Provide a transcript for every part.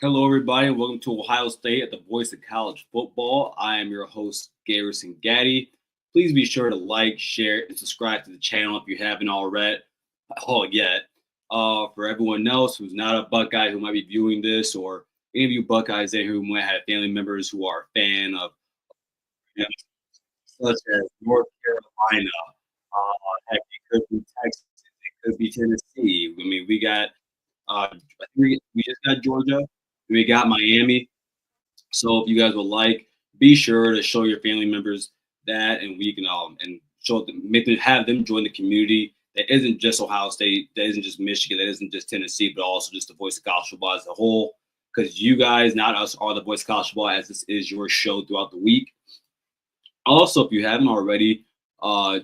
Hello, everybody, and welcome to Ohio State at the Voice of College Football. I am your host, Garrison Gaddy. Please be sure to like, share, and subscribe to the channel if you haven't already. Yet. For everyone else who's not a Buckeye who might be viewing this, or any of you Buckeyes there who might have family members who are a fan of, such as North Carolina, heck, it could be Texas, it could be Tennessee. I mean, we got I think we just got Georgia. We got Miami. So if you guys would like, be sure to show your family members that, and we can and show them, make them have them join the community that isn't just Ohio State, that isn't just Michigan, that isn't just Tennessee, but also just the Voice of College Football as a whole. Because you guys, not us, are the Voice of College Football, as this is your show throughout the week. Also, if you haven't already,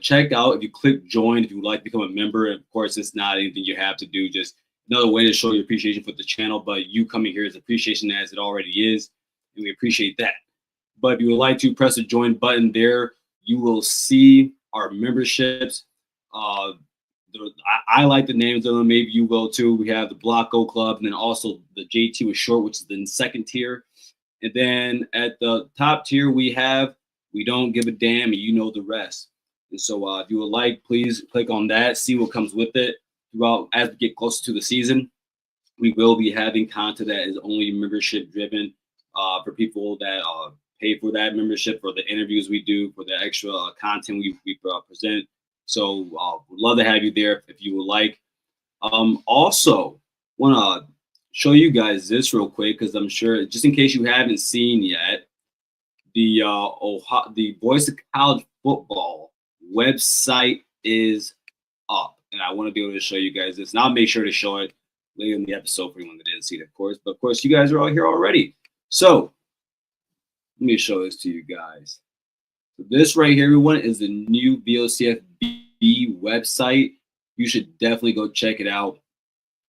check out if you click join if you would like to become a member. And of course, it's not anything you have to do, just another way to show your appreciation for the channel. But you coming here is appreciation as it already is, and we appreciate that. But if you would like to press the join button there, you will see our memberships. I like the names of them. Maybe you will too. We have the Block O Club, and then also the JT with short, which is the second tier. And then at the top tier, we have We Don't Give a Damn, and you know the rest. And so if you would like, please click on that, see what comes with it throughout as we get closer to the season. We will be having content that is only membership driven for people that pay for that membership, for the interviews we do, for the extra content we present. So we'd love to have you there if you would like. Also, want to show you guys this real quick because I'm sure, just in case you haven't seen yet, the Voice of College Football website is up, and I want to be able to show you guys this. And I'll make sure to show it later in the episode for anyone that didn't see it, of course. But of course, you guys are all here already. So let me show this to you guys. So this right here, everyone, is the new VOCFB website. You should definitely go check it out.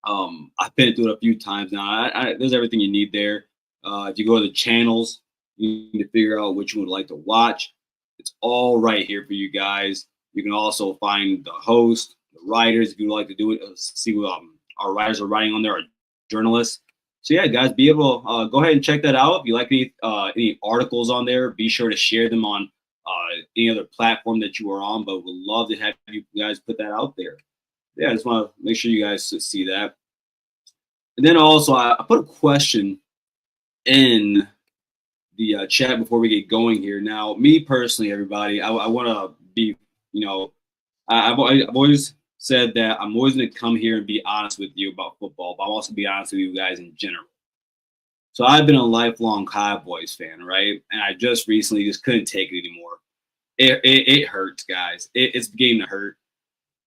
I've been through it a few times now. There's everything you need there. If you go to the channels, you need to figure out which you would like to watch. It's all right here for you guys. You can also find the host, the writers, if you would like to do it, see what our writers are writing on there, our journalists. So yeah, guys, be able to go ahead and check that out. If you like any articles on there, be sure to share them on any other platform that you are on. But we'd love to have you guys put that out there. Yeah, I just want to make sure you guys see that. And then also, I put a question in the chat before we get going here. Now, me personally, everybody, I want to be, I've always said that I'm always going to come here and be honest with you about football, but I'm also be honest with you guys in general. So I've been a lifelong Cowboys fan, right? And I just recently just couldn't take it anymore. It hurts, guys. It's beginning to hurt.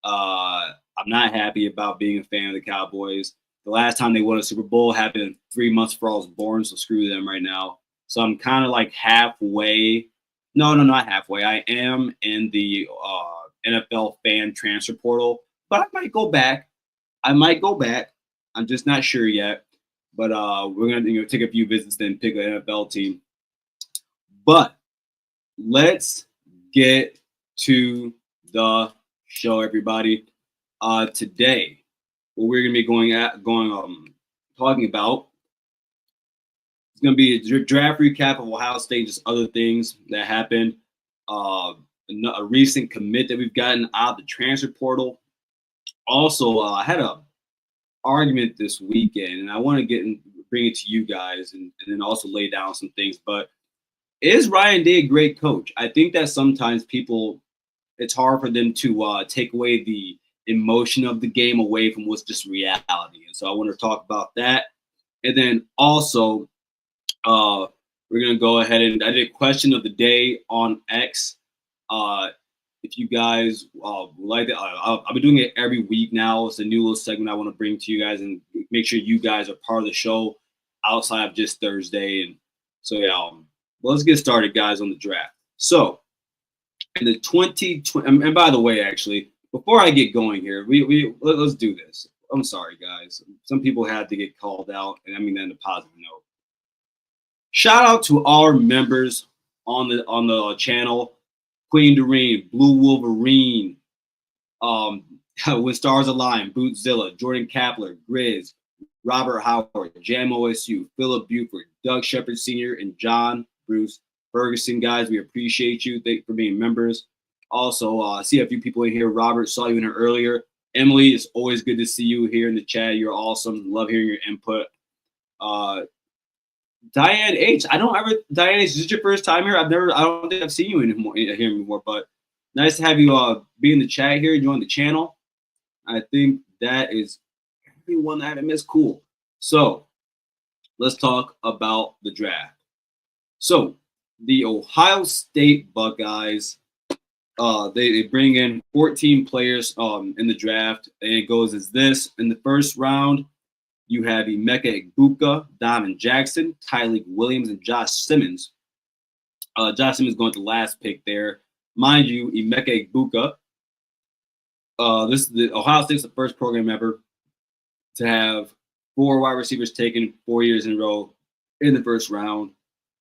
I'm not happy about being a fan of the Cowboys. The last time they won a Super Bowl happened 3 months before I was born, so screw them right now. So I'm kind of like halfway. No, not halfway. I am in the NFL fan transfer portal, but I might go back. I'm just not sure yet. But we're gonna take a few visits, then pick an NFL team. But let's get to the show, everybody. Today, what we're gonna be talking about, it's gonna be a draft recap of Ohio State, just other things that happened. A recent commit that we've gotten out of the transfer portal. Also, I had a argument this weekend, and I want to bring it to you guys, and then also lay down some things. But is Ryan Day a great coach? I think that sometimes it's hard for them to take away the emotion of the game away from what's just reality. And so I want to talk about that. And then also, we're going to go ahead and I did a question of the day on X. If you guys like it, I've been doing it every week now. It's a new little segment I want to bring to you guys and make sure you guys are part of the show outside of just Thursday. And so, yeah, well, let's get started, guys, on the draft. So, in the 2020, and by the way, actually, before I get going here, let's do this. I'm sorry, guys. Some people had to get called out, and I mean that in a positive note. Shout out to our members on the channel. Queen Doreen, Blue Wolverine, When Stars Align, Bootzilla, Jordan Kapler, Grizz, Robert Howard, Jam OSU, Philip Buford, Doug Shepard Sr., and John Bruce Ferguson. Guys, we appreciate you. Thank you for being members. Also, I see a few people in here. Robert, saw you in here earlier. Emily, it's always good to see you here in the chat. You're awesome. Love hearing your input. Diane H. Diane H. Is this your first time here? I don't think I've seen you here anymore, but nice to have you be in the chat here, join the channel. I think that is everyone that I haven't missed. Cool. So let's talk about the draft. So the Ohio State Buckeyes, they bring in 14 players in the draft, and it goes as this. In the first round, you have Emeka Egbuka, Donovan Jackson, Tyleik Williams, and Josh Simmons. Josh Simmons going to the last pick there. Mind you, Emeka Egbuka, the Ohio State's the first program ever to have 4 wide receivers taken 4 years in a row in the first round.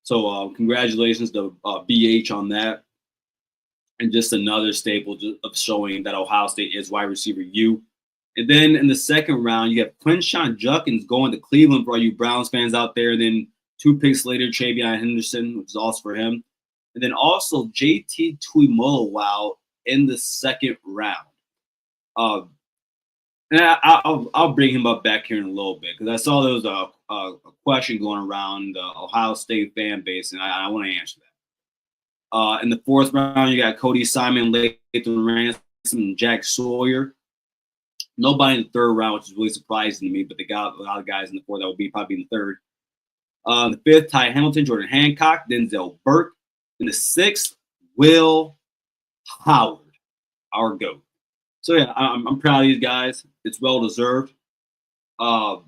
So congratulations to BH on that. And just another staple of showing that Ohio State is wide receiver U. And then in the second round, you have Quinshon Judkins going to Cleveland for all you Browns fans out there. And then 2 picks later, Travion Henderson, which is also for him. And then also JT Tuimoloau in the second round. And I'll bring him up back here in a little bit because I saw there was a question going around the Ohio State fan base, and I want to answer that. In the fourth round, you got Cody Simon, Lathan Ransom, and Jack Sawyer. Nobody in the third round, which is really surprising to me, but they got a lot of guys in the fourth that would be probably in the third. The fifth, Ty Hamilton, Jordan Hancock, Denzel Burke. In the sixth, Will Howard, our GOAT. So yeah, I'm proud of these guys. It's well deserved. I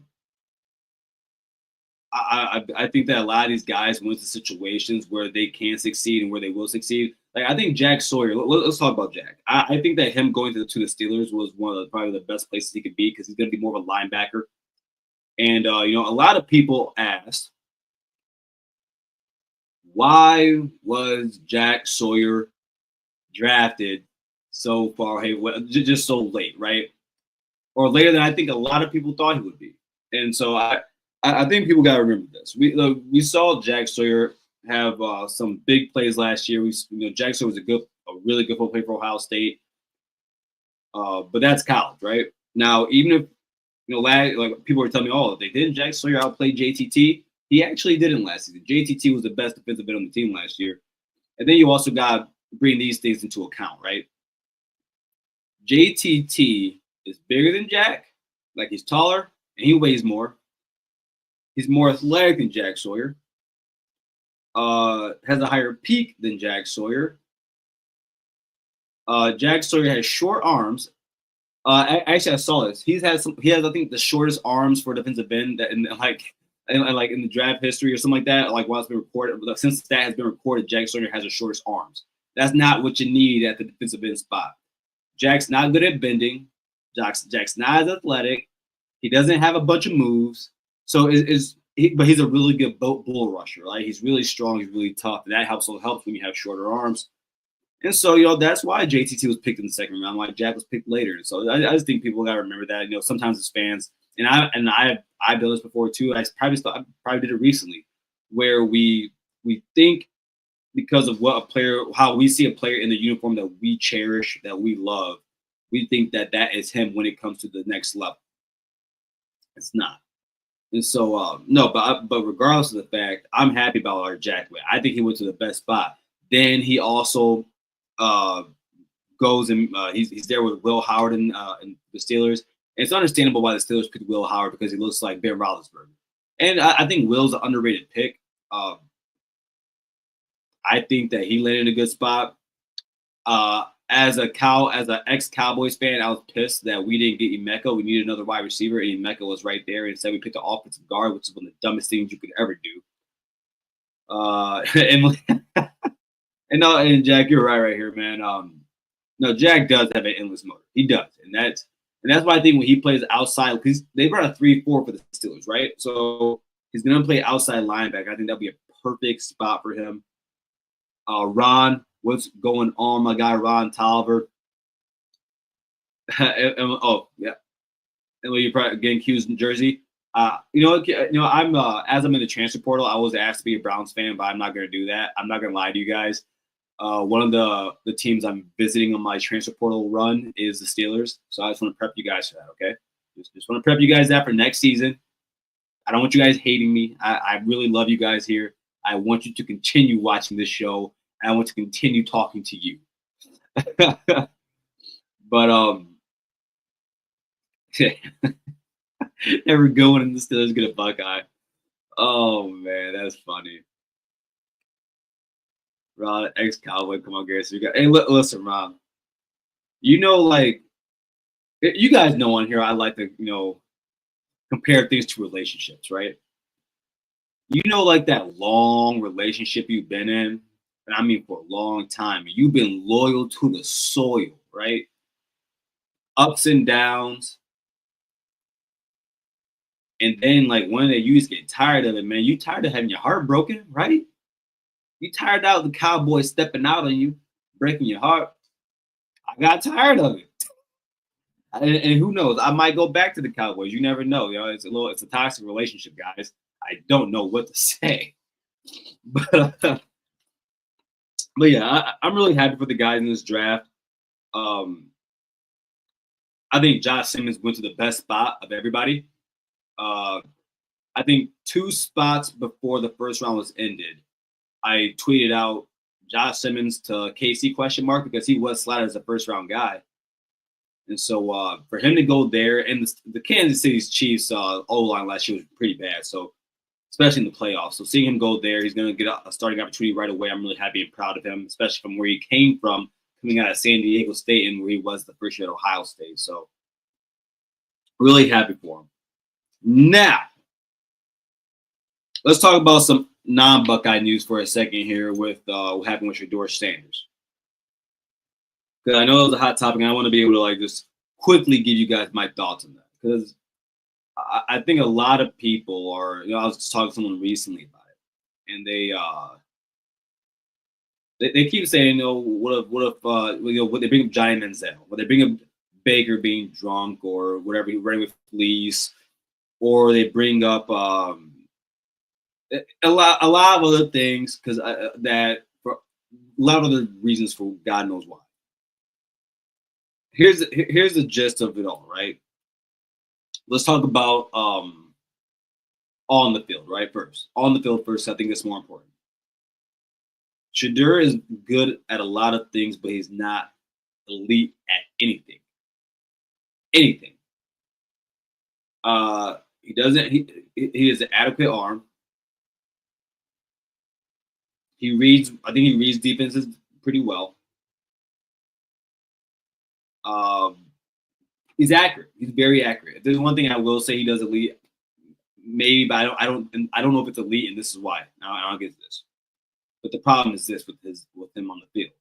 think that a lot of these guys went to situations where they can succeed and where they will succeed. Like I think Jack Sawyer. Let's talk about Jack. I think that him going to the Steelers was one of probably the best places he could be because he's going to be more of a linebacker. And a lot of people asked, why was Jack Sawyer drafted so far? Hey, just so late, right? Or later than I think a lot of people thought he would be. And so I think people got to remember this. We saw Jack Sawyer have some big plays last year. Jack Sawyer was a really good football player for Ohio State. But that's college, right? Now, even if like people were telling me, oh, they didn't Jack Sawyer outplay JTT. He actually didn't last season. JTT was the best defensive end on the team last year. And then you also got to bring these things into account, right? JTT is bigger than Jack, like he's taller, and he weighs more. He's more athletic than Jack Sawyer. Has a higher peak than Jack Sawyer. Jack Sawyer has short arms. Actually, I saw this. He has, I think, the shortest arms for defensive end that in the draft history or something like that. Like while it's been recorded, since that has been recorded, Jack Sawyer has the shortest arms. That's not what you need at the defensive end spot. Jack's not good at bending. Jack's not as athletic. He doesn't have a bunch of moves. So but he's a really good bull rusher. Right? He's really strong. He's really tough. And that helps when you have shorter arms. And so, that's why JTT was picked in the second round, why Jack was picked later. So I just think people got to remember that. Sometimes as fans, and I've done this before too. I probably did it recently, where we think because of how we see a player in the uniform that we cherish, that we love, we think that is him when it comes to the next level. It's not. And so, no, but regardless of the fact, I'm happy about our Jack. I think he went to the best spot. Then he also goes and he's there with Will Howard and the Steelers. And it's understandable why the Steelers picked Will Howard because he looks like Ben Roethlisberger. And I think Will's an underrated pick. I think that he landed in a good spot. As an ex-Cowboys fan, I was pissed that we didn't get Emeka. We needed another wide receiver, and Emeka was right there. Instead, we picked the offensive guard, which is one of the dumbest things you could ever do. And Jack, you're right here, man. No, Jack does have an endless motor. He does, and that's why I think when he plays outside, because they run a 3-4 for the Steelers, right? So he's gonna play outside linebacker. I think that'll be a perfect spot for him. Ron, what's going on, my guy Ron Tolliver? Oh yeah, and you probably getting Q's in Jersey. I'm as I'm in the transfer portal, I was asked to be a Browns fan, but I'm not going to do that. I'm not going to lie to you guys. One of the teams I'm visiting on my transfer portal run is the Steelers. So I just want to prep you guys for that. Okay, just want to prep you guys that for next season. I don't want you guys hating me. I really love you guys here. I want you to continue watching this show. And I want to continue talking to you. But never going in the Steelers get a Buckeye. Oh man, that's funny. Ron, ex-Cowboy, come on, guys. Hey, listen, Ron. Like you guys know on here, I like to compare things to relationships, right? Like that long relationship you've been in, and I mean for a long time, you've been loyal to the soil, right? Ups and downs. And then, like, one day you just get tired of it, man. You tired of having your heart broken, right? You tired out the Cowboys stepping out on you, breaking your heart. I got tired of it. And who knows? I might go back to the Cowboys. You never know. It's a toxic relationship, guys. I don't know what to say. But yeah, I'm really happy for the guys in this draft. I think Josh Simmons went to the best spot of everybody. I think 2 spots before the first round was ended, I tweeted out Josh Simmons to KC ? Because he was slotted as a first round guy. And so for him to go there, and the Kansas City Chiefs O-line last year was pretty bad. So especially in the playoffs. So seeing him go there, he's going to get a starting opportunity right away. I'm really happy and proud of him, especially from where he came from, coming out of San Diego State and where he was the first year at Ohio State. So really happy for him. Now, let's talk about some non-Buckeye news for a second here with what happened with Shedeur Sanders. Because I know it was a hot topic, and I want to be able to just quickly give you guys my thoughts on that. Because I think a lot of people are, I was just talking to someone recently about it, and they keep saying, what if they bring up Johnny Manziel, what they bring up Baker being drunk or whatever, he ran with fleece, or they bring up a lot of other things because that for a lot of other reasons for God knows why. Here's the gist of it all, right? Let's talk about on the field, right? On the field first. I think it's more important. Shedeur is good at a lot of things, but he's not elite at anything. Anything. He doesn't. He has an adequate arm. I think he reads defenses pretty well. He's accurate. He's very accurate. If there's one thing I will say he does elite, maybe, but I don't know if it's elite, and this is why. I'll get to this. But the problem is this with him on the field.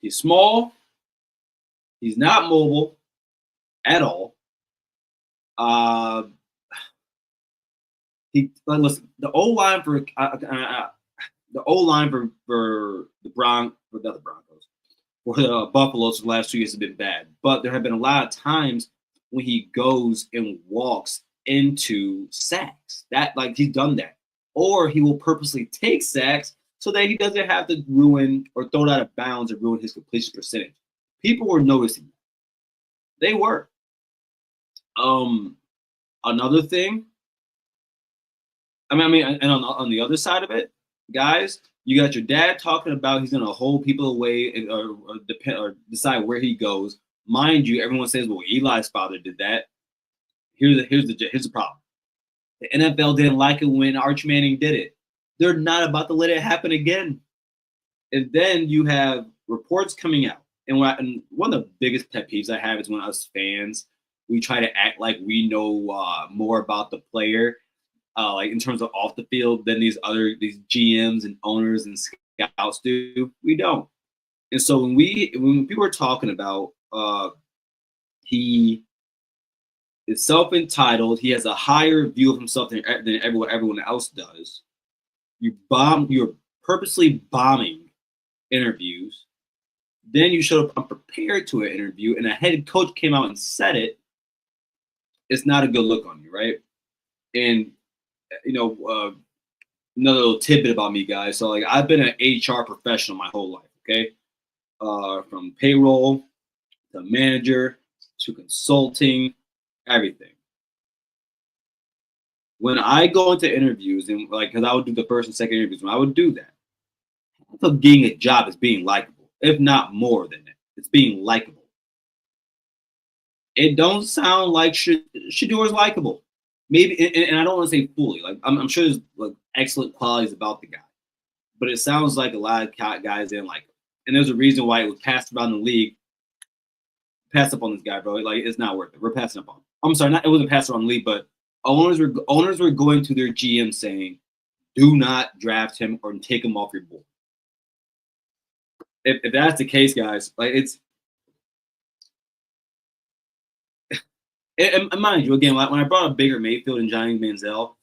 He's small. He's not mobile at all. Listen, the O line for the Buffaloes for the last 2 years has been bad, but there have been a lot of times when he goes and walks into sacks. That he's done that, or he will purposely take sacks so that he doesn't have to ruin or throw it out of bounds or ruin his completion percentage. People were noticing that. They were. Another thing. And on the other side of it, guys, you got your dad talking about he's going to hold people away or decide where he goes. Mind you, everyone says, well, Eli's father did that. Here's the problem. The NFL didn't like it when Arch Manning did it. They're not about to let it happen again. And then you have reports coming out. And one of the biggest pet peeves I have is when us fans, we try to act like we know more about the player. In terms of off the field than these GMs and owners and scouts do. We don't. And so when people are talking about he is self-entitled, he has a higher view of himself than everyone else does. You're purposely bombing interviews Then you showed up unprepared to an interview, and a head coach came out and said it. It's not a good look on you, right? And you know, another little tidbit about me, guys. So like I've been an HR professional my whole life. Okay, from payroll to manager to consulting, everything. When I go into interviews and like, because I would do the first and second interviews, when I would do that, I thought getting a job is being likable, if not more than that. It's being likable. It don't sound like Shador is likable. Maybe, and I don't want to say fully. Like I'm sure there's like excellent qualities about the guy, but it sounds like a lot of guys didn't like him. And there's a reason why it was passed around the league. Pass up on this guy, bro. Like it's not worth it. We're passing up on him. I'm sorry, it wasn't passed around the league, but owners were going to their GM saying, "Do not draft him or take him off your board." If that's the case, guys, like and mind you, again, when I brought up Baker Mayfield and Johnny Manziel,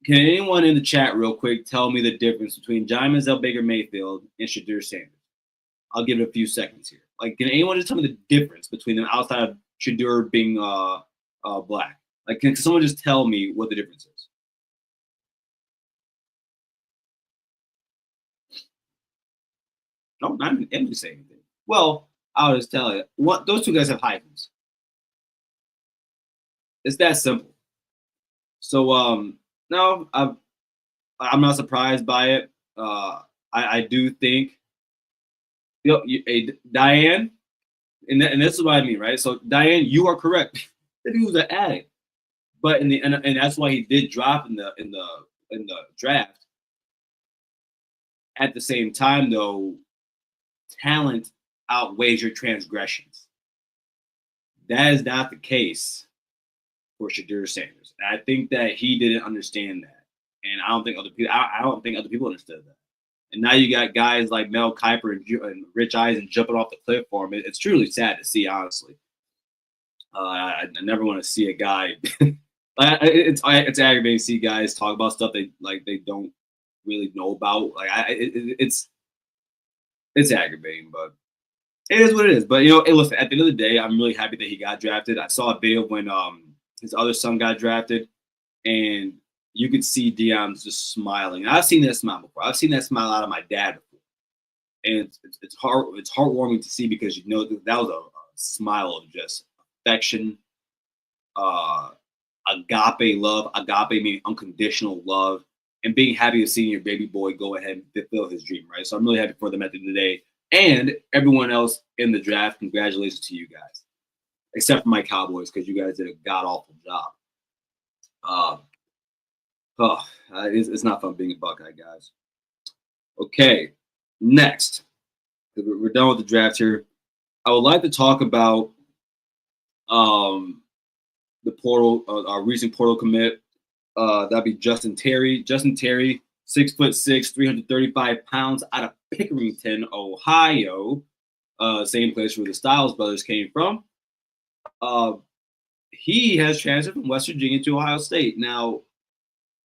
can anyone in the chat real quick tell me the difference between Johnny Manziel, Baker Mayfield, and Shedeur Sanders? I'll give it a few seconds here. Like, can anyone just tell me the difference between them outside of Shedeur being black? Like, can someone just tell me what the difference is? No, not even Emily saying anything. Well, I'll just tell you. What those two guys have hyphens. It's that simple. So no, I'm not surprised by it. I do think Diane, and this is what I mean, right? So Diane, you are correct. That he was an addict, but and that's why he did drop in the draft. At the same time, though, talent outweighs your transgressions. That is not the case for Shedeur Sanders. And I think that he didn't understand that, and I don't think other people. I don't think other people understood that. And now you got guys like Mel Kiper and Rich Eisen jumping off the cliff for him. It's truly sad to see, honestly. I never want to see a guy. It's aggravating to see guys talk about stuff they don't really know about. Like it's aggravating, but it is what it is. But listen, at the end of the day, I'm really happy that he got drafted. I saw a video when his other son got drafted, and you could see Deion's just smiling. And I've seen that smile before. I've seen that smile out of my dad before, and it's heartwarming to see because that was a smile of just affection, agape love. Agape meaning unconditional love, and being happy to see your baby boy go ahead and fulfill his dream. Right. So I'm really happy for them at the end of the day, and everyone else in the draft. Congratulations to you guys, except for my Cowboys because you guys did a god awful job. It's not fun being a Buckeye, guys. Okay, next, we're done with the draft here. I would like to talk about the portal, our recent portal commit. That'd be Justin Terry. Justin Terry, 6'6", 335 pounds, out of Pickerington, Ohio. Same place where the Styles brothers came from. He has transferred from West Virginia to Ohio State. Now,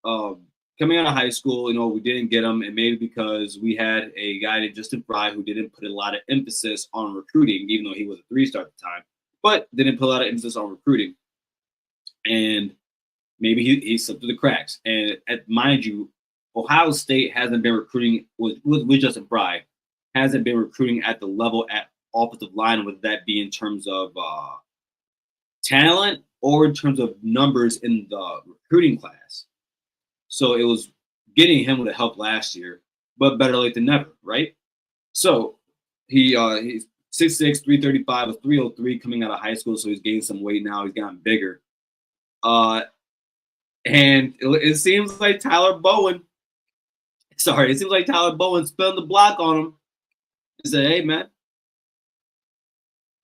coming out of high school, we didn't get him, and maybe because we had a guy named Justin Fry who didn't put a lot of emphasis on recruiting, even though he was a 3-star at the time, but didn't put a lot of emphasis on recruiting. And maybe he slipped through the cracks. And mind you, Ohio State hasn't been recruiting with Justin Fry, hasn't been recruiting at the level at offensive line, whether that be in terms of talent or in terms of numbers in the recruiting class. So it was getting him would have helped last year, but better late than never, right? So he's 6'6", 335, was 303 coming out of high school, so he's gained some weight now. He's gotten bigger. And it seems like Tyler Bowen spilled the block on him. He said, "Hey, man,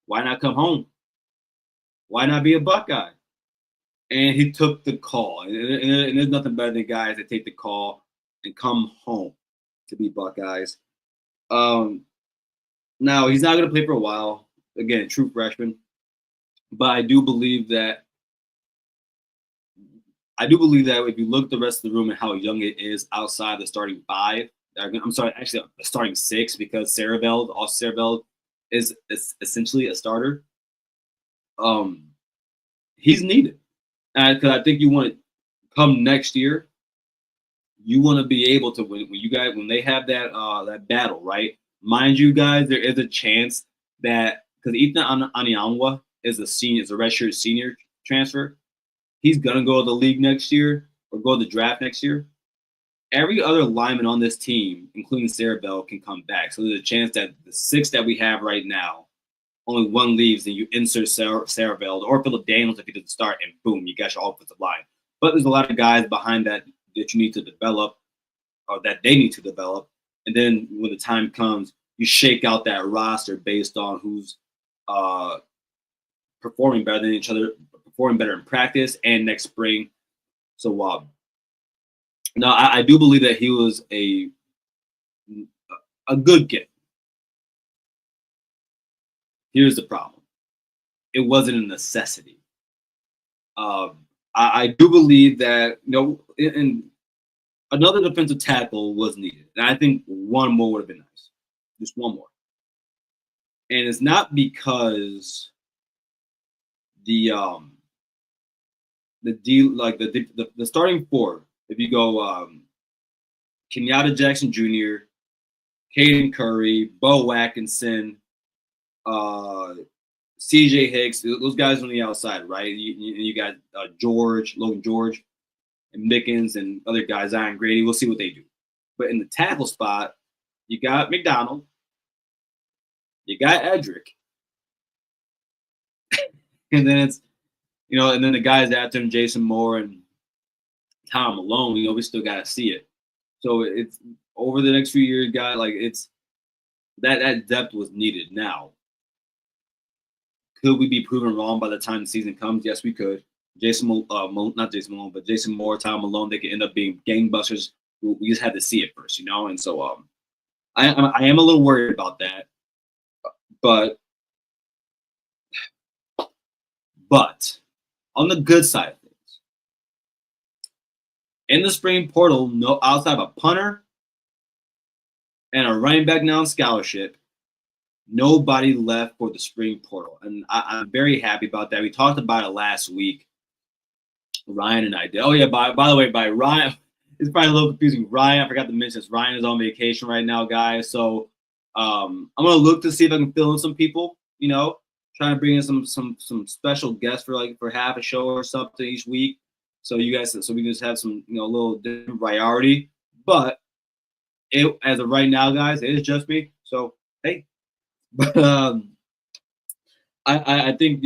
why not come home? Why not be a Buckeye?" And he took the call. And there's nothing better than guys that take the call and come home to be Buckeyes. Now, he's not going to play for a while. Again, true freshman. But I do believe that if you look at the rest of the room and how young it is outside the starting five, I'm sorry, actually the starting six, because Sareveld is essentially a starter, um, he's needed. Because I think you want to come next year, you want to be able to when they have that battle, right? Mind you, guys, there is a chance that because Ethan Anyangwa is a redshirt senior transfer, he's gonna go to the league next year or go to the draft next year. Every other lineman on this team, including Sarah Bell, can come back. So there's a chance that the 6 that we have right now, only one leaves, and you insert Sarah Bell or Philip Daniels if he doesn't start, and boom, you got your offensive line. But there's a lot of guys behind that you need to develop, or that they need to develop. And then when the time comes, you shake out that roster based on who's performing better than each other, performing better in practice and next spring. So no, I do believe that he was a good kid. Here's the problem. It wasn't a necessity. I do believe that, and another defensive tackle was needed. And I think one more would have been nice. Just one more. And it's not because the starting 4, if you go Kenyatta Jackson Jr., Caden Curry, Bo Atkinson, CJ Hicks, those guys on the outside, right? You got Logan George, and Mickens and other guys, Zion Grady. We'll see what they do. But in the tackle spot, you got McDonald, you got Edric, and then and then the guys after him, Jason Moore and Tom Malone. We still got to see it. So it's over the next few years, guys. Like it's that depth was needed. Now, could we be proven wrong by the time the season comes? Yes, we could. Not Jason Malone, but Jason Moore, Tom Malone, they could end up being gangbusters. We just had to see it first, And so I am a little worried about that. But on the good side of things, in the spring portal, no outside of a punter and a running back now on scholarship, nobody left for the spring portal. And I'm very happy about that. We talked about it last week. Ryan and I did. Oh, yeah, by the way, by Ryan, it's probably a little confusing. Ryan, I forgot to mention this. Ryan is on vacation right now, guys. So I'm going to look to see if I can fill in some people, trying to bring in some special guests for half a show or something each week. So we can just have some, a little different variety. But as of right now, guys, it is just me. So, hey. But I think,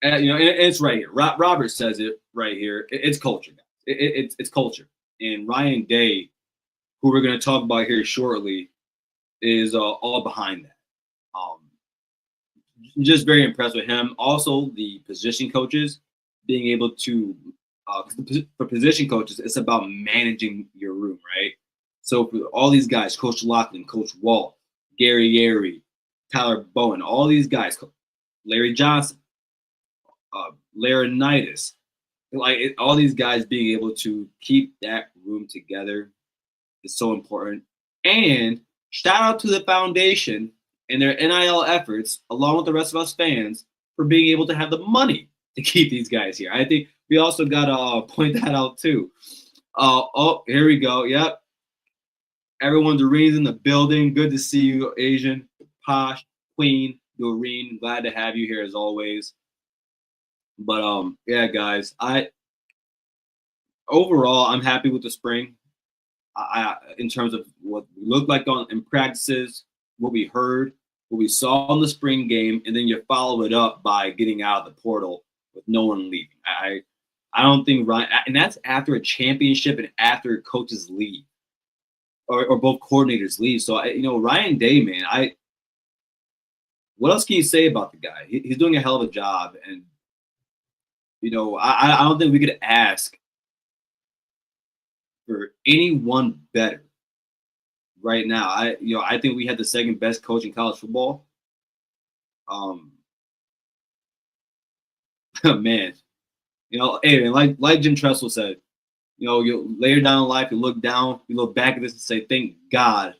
it's right here. Robert says it right here. It's culture, guys. It's culture. And Ryan Day, who we're going to talk about here shortly, is all behind that. Just very impressed with him. Also, the position coaches being able to, for position coaches, it's about managing your room, right? So for all these guys, Coach Loughlin, Coach Walt, Gary Yerry, Tyler Bowen, all these guys, Larry Johnson, Laurinaitis, all these guys being able to keep that room together is so important. And shout out to the foundation and their NIL efforts, along with the rest of us fans, for being able to have the money to keep these guys here. I think we also got to point that out too. Here we go. Yep. Everyone, Doreen's in the building. Good to see you, Asian, Posh, Queen, Doreen. Glad to have you here as always. But yeah, guys, overall I'm happy with the spring. In terms of what we looked like in practices, what we heard, what we saw in the spring game, and then you follow it up by getting out of the portal with no one leaving. I don't think Ryan, and that's after a championship and after coaches leave, or both coordinators leave. So Ryan Day, man, what else can you say about the guy? He's doing a hell of a job, and I don't think we could ask for anyone better right now. I think we had the second best coach in college football. Man, hey, like Jim Tressel said, you later down in life, you look down, you look back at this and say, thank God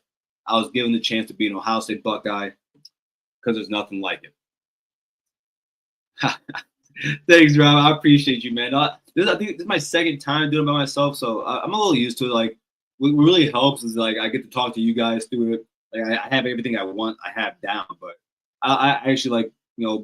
I was given the chance to be an Ohio State Buckeye. because there's nothing like it. Thanks, Rob. I appreciate you, man. I think this is my second time doing it by myself, so I'm a little used to it. Like, what really helps is like I get to talk to you guys through it. Like, I have everything I want, I have down, but I actually like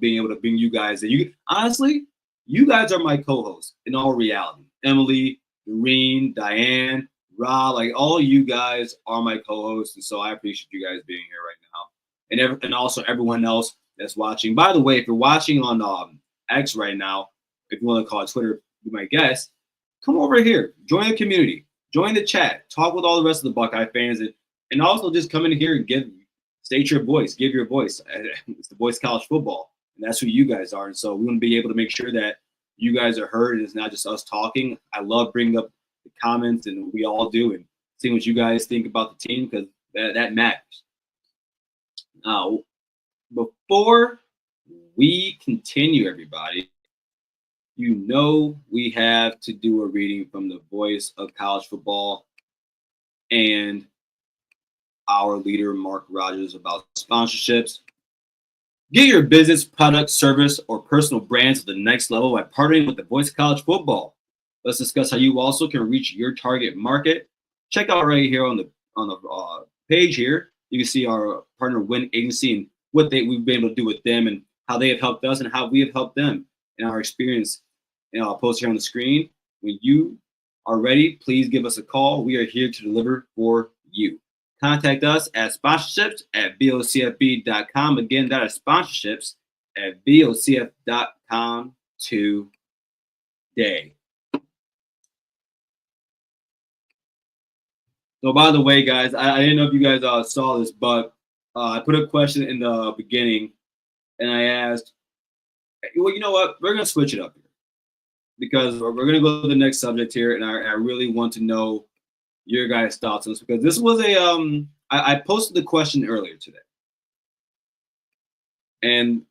being able to bring you guys. And you honestly, you guys are my co-hosts in all reality. Emily, Doreen, Diane, Rob, like all you guys are my co-hosts, and so I appreciate you guys being here right now, and also everyone else that's watching. By the way, if you're watching on X right now, if you want to call it Twitter, you might guess. Come over here, join the community, join the chat, talk with all the rest of the Buckeye fans, and also just come in here and state your voice, give your voice. It's the voice of college football, and that's who you guys are. And so we want to be able to make sure that you guys are heard, and it's not just us talking. I love bringing up the comments, and we all do, and seeing what you guys think about the team, because that matters. Now, before we continue, everybody, we have to do a reading from the voice of college football and our leader, Mark Rogers, about sponsorships. Get your business, product, service, or personal brand to the next level by partnering with the voice of college football. Let's discuss how you also can reach your target market. Check out right here on the page here. You can see our partner Win Agency and what we've been able to do with them and how they have helped us and how we have helped them in our experience. And I'll post here on the screen. When you are ready, please give us a call. We are here to deliver for you. Contact us at sponsorships@bocfb.com. Again, that is sponsorships@bocf.com today. So, by the way, guys, I didn't know if you guys saw this, but I put a question in the beginning, and I asked, well, you know what? We're going to switch it up here because we're going to go to the next subject here, and I really want to know your guys' thoughts on this, because this was I posted the question earlier today. And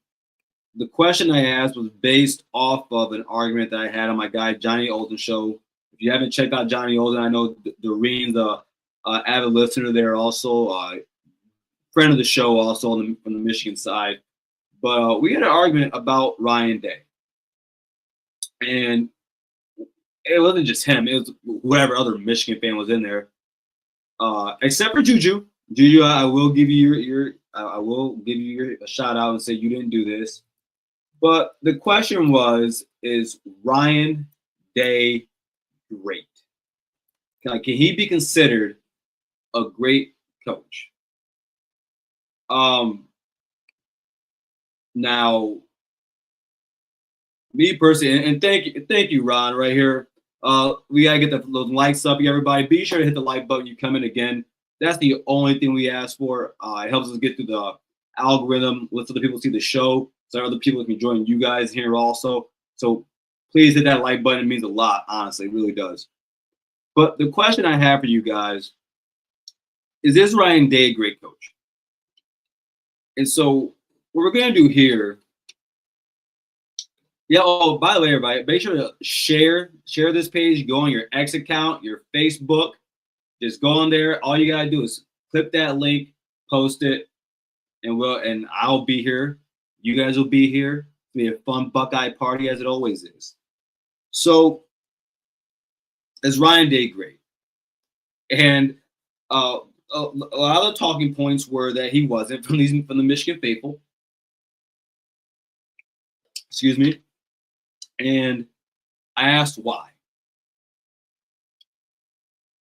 the question I asked was based off of an argument that I had on my guy Johnny Olden show. If you haven't checked out Johnny Olden, I know Doreen, the avid listener there, also friend of the show, also from the Michigan side. But we had an argument about Ryan Day. And it wasn't just him; it was whoever other Michigan fan was in there, except for Juju. Juju, I will give you a shout out and say you didn't do this. But the question was: is Ryan Day great? Can he be considered a great coach? Now, me personally, and thank you, Ron, right here. We gotta get those likes up, everybody. Be sure to hit the like button. You come in again. That's the only thing we ask for. It helps us get through the algorithm. Let other people see the show, so other people can join you guys here also. So please hit that like button. It means a lot, honestly. It really does. But the question I have for you guys is Ryan Day a great coach? And so what we're going to do here, oh, by the way, everybody, make sure to share this page. Go on your X account, your Facebook. Just go on there. All you got to do is click that link, post it, and I'll be here. You guys will be here. It'll be a fun Buckeye party, as it always is. So, is Ryan Day great? And a lot of the talking points were that he wasn't from the Michigan faithful. Excuse me. And I asked why.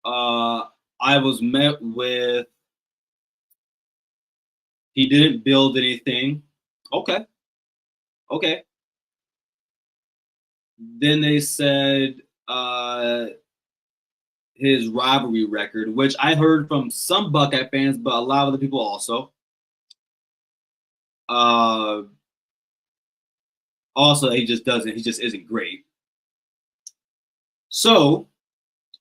I was met with, he didn't build anything. Okay. Then they said his rivalry record, which I heard from some Buckeye fans, but a lot of other people also. Also, he just isn't great. So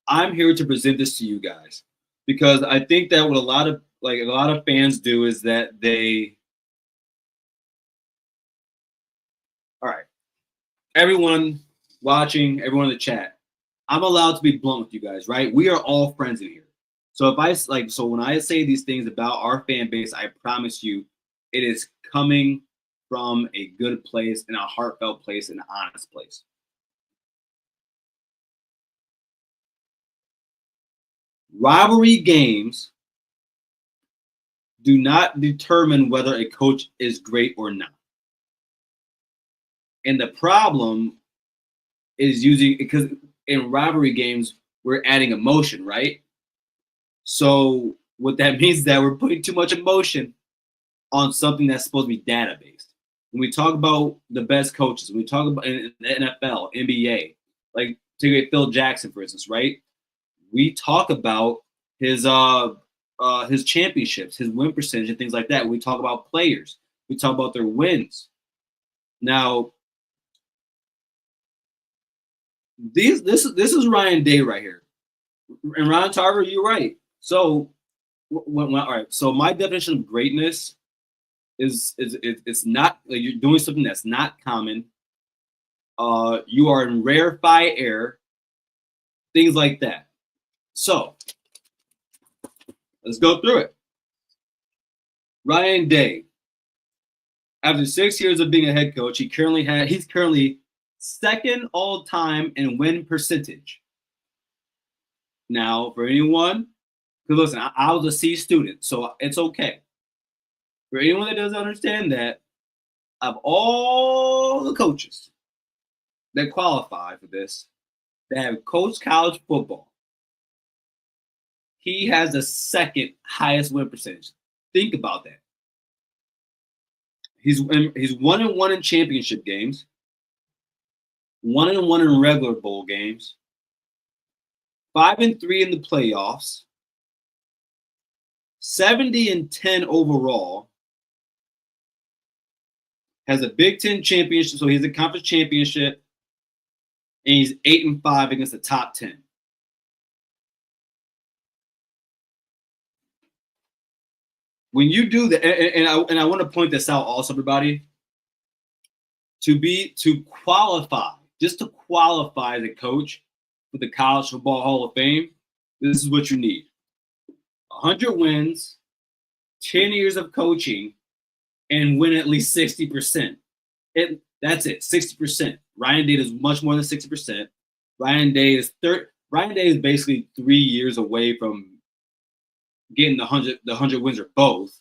I'm here to present this to you guys, because I think that what a lot of fans do is that they, all right, everyone watching, everyone in the chat, I'm allowed to be blunt with you guys, right? We are all friends in here. So when I say these things about our fan base, I promise you, it is coming from a good place and a heartfelt place and an honest place. Rivalry games do not determine whether a coach is great or not. And the problem is using, because in rivalry games, we're adding emotion, right? So what that means is that we're putting too much emotion on something that's supposed to be data-based. When we talk about the best coaches, when we talk about in the NFL, NBA, like take Phil Jackson, for instance, right? We talk about his championships, his win percentage, and things like that. We talk about players. We talk about their wins. Now, this is Ryan Day right here, and Ron Tarver, you're right. So, all right. So my definition of greatness is it's not like you're doing something that's not common. You are in rarefied air, things like that. So let's go through it. Ryan Day, after 6 years of being a head coach, he's currently second all time in win percentage. Now, for anyone, because listen, I was a C student, so it's okay. For anyone that doesn't understand that, of all the coaches that qualify for this, that have coached college football, he has the second highest win percentage. Think about that. He's 1-1 in championship games, 1-1 in regular bowl games, 5-3 in the playoffs, 70-10 overall. Has a Big Ten championship, so he has a conference championship, and he's 8-5 against the top 10. When you do that, and I want to point this out also, everybody, to qualify, just to qualify as a coach for the College Football Hall of Fame, this is what you need: 100 wins, 10 years of coaching, and win at least 60%. That's it, 60%. Ryan Day is much more than 60%. Ryan Day is basically 3 years away from getting the 100 wins or both.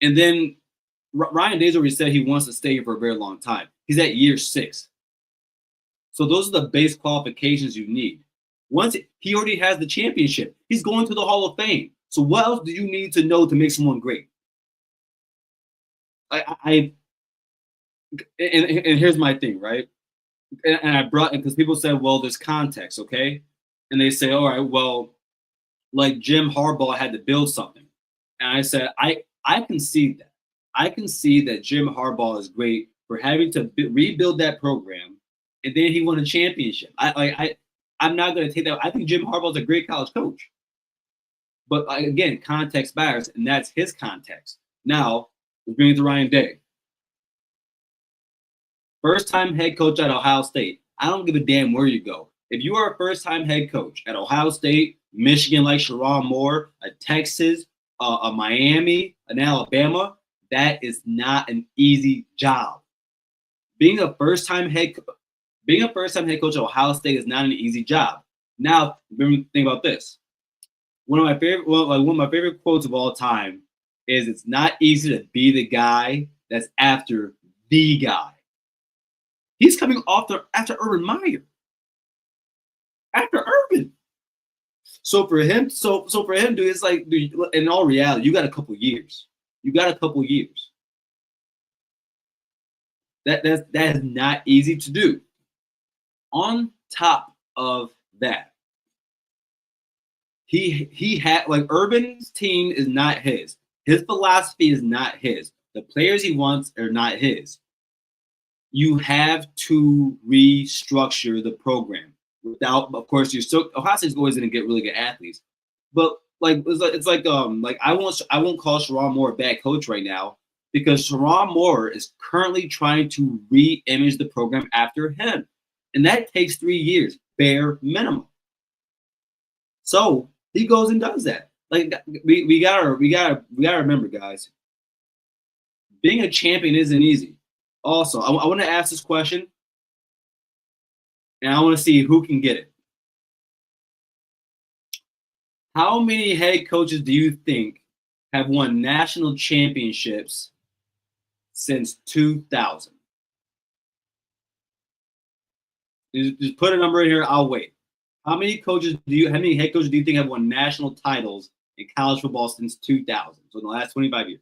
And then Ryan Day's already said he wants to stay here for a very long time. He's at year 6. So those are the base qualifications you need. Once he already has the championship, he's going to the Hall of Fame. So what else do you need to know to make someone great? And here's my thing, right? And I brought it because people said, well, there's context, okay? And they say, all right, well, like Jim Harbaugh had to build something. And I said, I can see that. I can see that Jim Harbaugh is great for having to rebuild that program, and then he won a championship. I'm not going to take that. I think Jim Harbaugh is a great college coach. But again, context matters, and that's his context. Now, let's bring it to Ryan Day. First-time head coach at Ohio State. I don't give a damn where you go. If you are a first-time head coach at Ohio State, Michigan like Sherrone Moore, a Texas, a Miami, an Alabama, that is not an easy job. Being a first-time head coach at Ohio State is not an easy job. Now, remember, think about this. One of my favorite quotes of all time is, "It's not easy to be the guy that's after the guy." He's coming after Urban Meyer. After Urban. So for him, dude, it's like, dude, in all reality, you got a couple years. That is not easy to do. On top of that, he had, like, Urban's team is not his. His philosophy is not his. The players he wants are not his. You have to restructure the program. Without, of course, Ohio State's always going to get really good athletes, but it's like I won't call Sherrone Moore a bad coach right now, because Sherrone Moore is currently trying to re-image the program after him, and that takes 3 years, bare minimum. So he goes and does that. like we gotta remember, guys. Being a champion isn't easy. Also, I want to ask this question, and I want to see who can get it. How many head coaches do you think have won national championships since 2000? Just put a number in here. I'll wait. How many head coaches do you think have won national titles in college football since 2000? So in the last 25 years.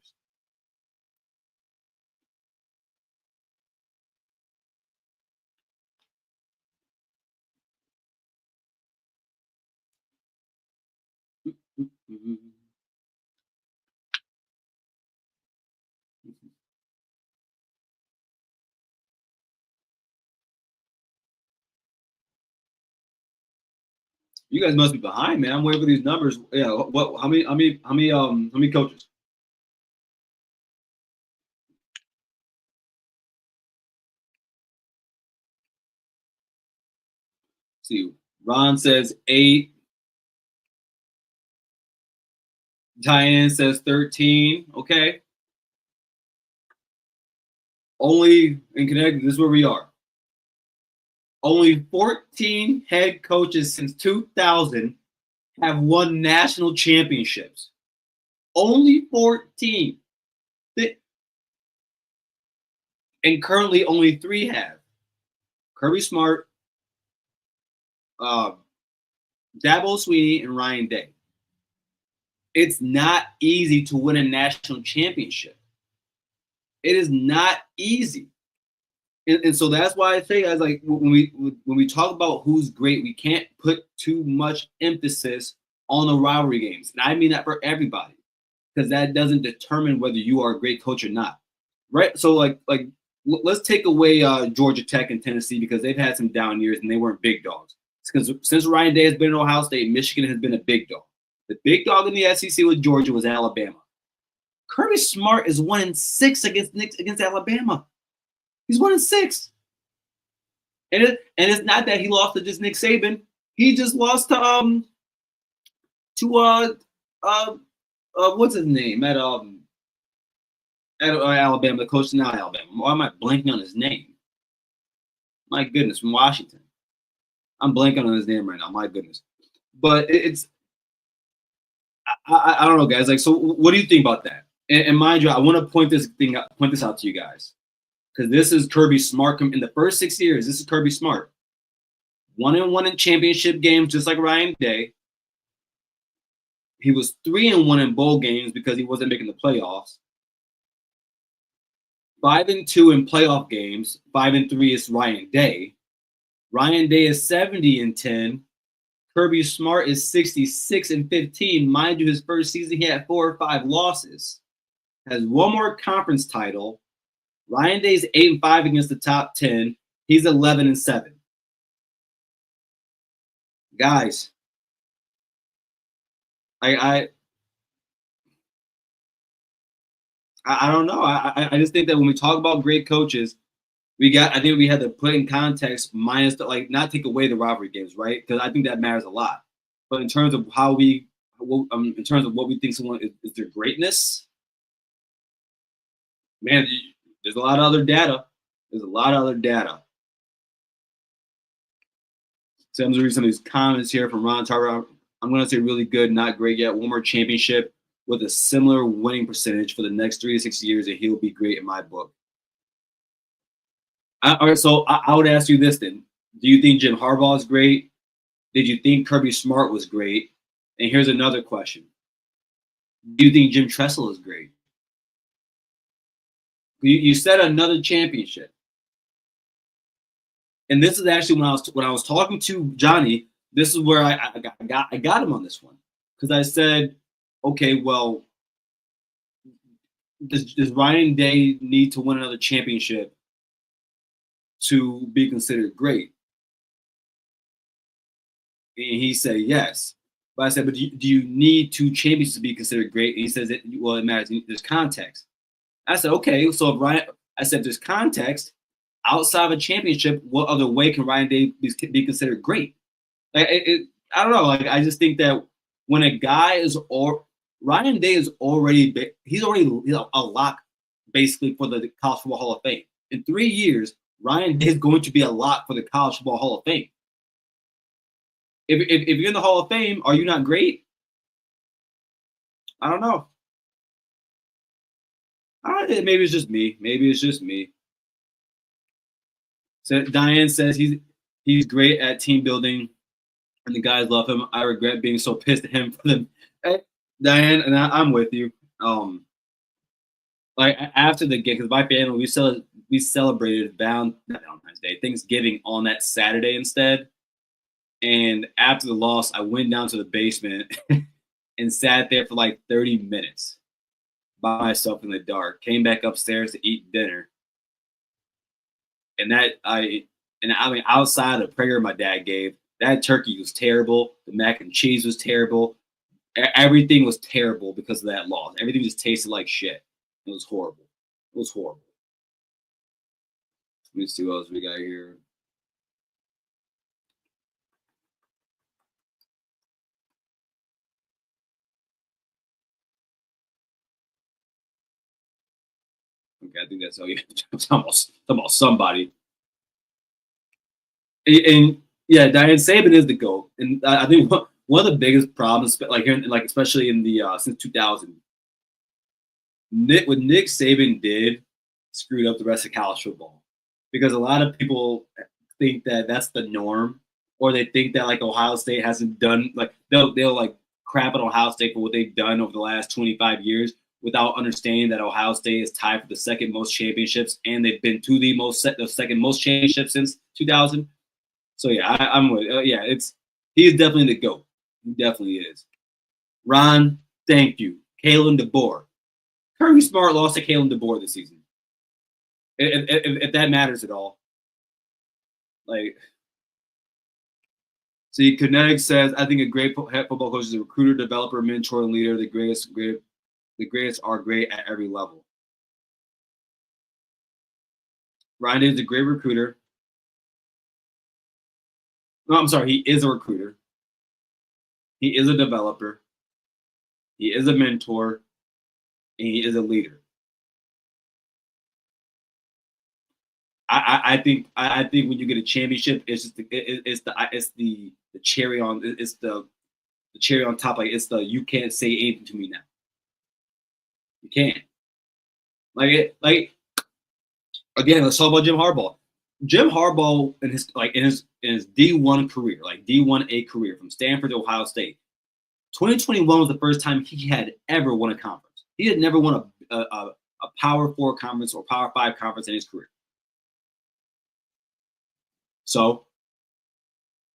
You guys must be behind, man. I'm waiting for these numbers. Yeah, what? How many coaches? See, Ron says 8. Diane says 13. Okay. Only in Connecticut, this is where we are. Only 14 head coaches since 2000 have won national championships. Only 14. And currently only 3 have. Kirby Smart, Dabo Swinney, and Ryan Day. It's not easy to win a national championship. It is not easy. And so that's why I say, guys, like when we talk about who's great, we can't put too much emphasis on the rivalry games. And I mean that for everybody, because that doesn't determine whether you are a great coach or not. Right? So like let's take away Georgia Tech and Tennessee, because they've had some down years and they weren't big dogs. Because since Ryan Day has been in Ohio State, Michigan has been a big dog. The big dog in the SEC with Georgia was Alabama. Kirby Smart is 1-6 against Alabama. He's 1-6. And it's not that he lost to just Nick Saban. He just lost to what's his name at Alabama, the coach now Alabama. Why am I blanking on his name? My goodness, from Washington. I'm blanking on his name right now. My goodness. But I don't know, guys. Like, so what do you think about that? And mind you, I want to point this out to you guys, because this is Kirby Smart. In the first 6 years, this is Kirby Smart. 1-1 in championship games, just like Ryan Day. He was 3-1 in bowl games because he wasn't making the playoffs. 5-2 in playoff games. 5-3 is Ryan Day. Ryan Day is 70-10. Kirby Smart is 66-15. Mind you, his first season he had 4 or 5 losses. Has one more conference title. Ryan Day's 8-5 against the top 10. He's 11-7. Guys, I don't know. I just think that when we talk about great coaches, I think we had to put in context, minus the, like, not take away the rivalry games, right? Because I think that matters a lot. But in terms of in terms of what we think someone is their greatness, man, there's a lot of other data. There's a lot of other data. So I'm going to read some of these comments here from Ron Tarver. I'm going to say really good, not great yet. One more championship with a similar winning percentage for the next 3 to 6 years, and he'll be great in my book. All right, so I would ask you this then. Do you think Jim Harbaugh is great? Did you think Kirby Smart was great? And here's another question. Do you think Jim Tressel is great? You said another championship. And this is actually when I was talking to Johnny, this is where I got him on this one. Because I said, okay, well, does Ryan Day need to win another championship to be considered great? And he said yes. But I said, but do you need 2 championships to be considered great? And he says, it matters. There's context. I said, okay, so if there's context, outside of a championship, what other way can Ryan Day be considered great? I don't know. Like, I just think that when a guy is or Ryan Day is already he's already a lock basically for the College Football Hall of Fame. In 3 years, Ryan Day is going to be a lock for the College Football Hall of Fame. If you're in the Hall of Fame, are you not great? I don't know. Maybe it's just me. Maybe it's just me. So Diane says he's great at team building, and the guys love him. I regret being so pissed at him for them. Hey, Diane, and I'm with you. Like after the game, because my family we celebrated Valentine's Day, Thanksgiving on that Saturday instead. And after the loss, I went down to the basement and sat there for like 30 minutes by myself in the dark. Came back upstairs to eat dinner, and I mean outside of the prayer my dad gave, that turkey was terrible. The mac and cheese was terrible. Everything was terrible because of that loss. Everything just tasted like shit. It was horrible. It was horrible. Let me see what else we got here. Okay, I think that's all you. It's almost about somebody. And yeah, Diane Saban is the GOAT, and I think one of the biggest problems, like especially in the since 2000, what Nick Saban did screwed up the rest of college football, because a lot of people think that that's the norm, or they think that like Ohio State hasn't done like they'll like crap on Ohio State for what they've done over the last 25 years without understanding that Ohio State is tied for the second most championships, and they've been to the second most championships since 2000. So yeah, I'm with yeah. He is definitely the GOAT. He definitely is. Ron, thank you. Kalen DeBoer. Kirby Smart lost to Kalen DeBoer this season. If that matters at all. Like, see, Kinetic says, I think a great head football coach is a recruiter, developer, mentor, and leader. The greatest are great at every level. Ryan is a great recruiter. No, I'm sorry. He is a recruiter. He is a developer. He is a mentor. And he is a leader. I think when you get a championship, it's just the cherry on the cherry on top. Like you can't say anything to me now. You can't. Like again, let's talk about Jim Harbaugh. Jim Harbaugh in his D1 career, like D1A career from Stanford to Ohio State, 2021 was the first time he had ever won a conference. He had never won a Power 4 conference or Power 5 conference in his career. So,